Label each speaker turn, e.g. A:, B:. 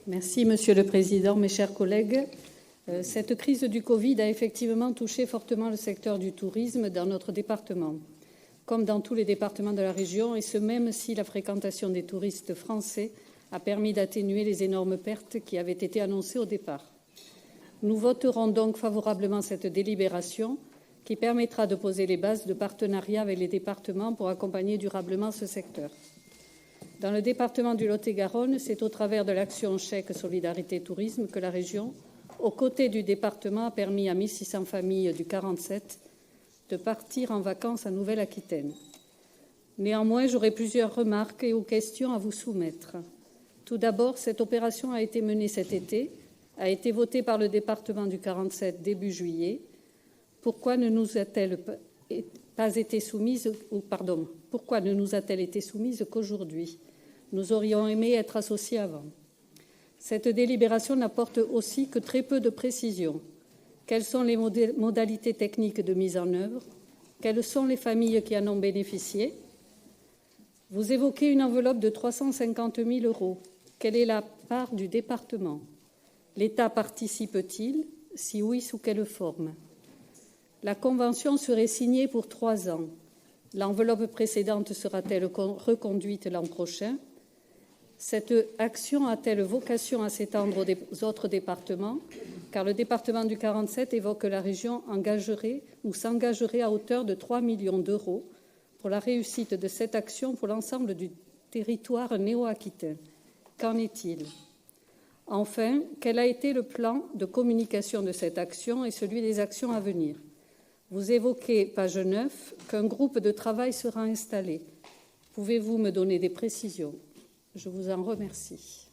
A: Merci, Monsieur le Président, mes chers collègues. Cette crise du Covid a effectivement touché fortement le secteur du tourisme dans notre département, comme dans tous les départements de la région, et ce même si la fréquentation des touristes français a permis d'atténuer les énormes pertes qui avaient été annoncées au départ. Nous voterons donc favorablement cette délibération qui permettra de poser les bases de partenariat avec les départements pour accompagner durablement ce secteur. Dans le département du Lot-et-Garonne, c'est au travers de l'action Chèque Solidarité Tourisme que la région, aux côtés du département, a permis à 1600 familles du 47 de partir en vacances en Nouvelle-Aquitaine. Néanmoins, j'aurai plusieurs remarques et ou questions à vous soumettre. Tout d'abord, cette opération a été menée cet été, a été votée par le département du 47 début juillet. Pourquoi ne nous a-t-elle été soumise qu'aujourd'hui? Nous aurions aimé être associés avant. Cette délibération n'apporte aussi que très peu de précisions. Quelles sont les modalités techniques de mise en œuvre? Quelles sont les familles qui en ont bénéficié? Vous évoquez une enveloppe de 350 000 €. Quelle est la part du département? L'État participe-t-il? Si oui, sous quelle forme? La convention serait signée pour 3 ans. L'enveloppe précédente sera-t-elle reconduite l'an prochain? Cette action a-t-elle vocation à s'étendre aux autres départements? Car le département du 47 évoque que la région engagerait ou s'engagerait à hauteur de 3 millions d'euros pour la réussite de cette action pour l'ensemble du territoire néo-aquitain. Qu'en est-il? Enfin, quel a été le plan de communication de cette action et celui des actions à venir? Vous évoquez, page 9, qu'un groupe de travail sera installé. Pouvez-vous me donner des précisions? Je vous en remercie.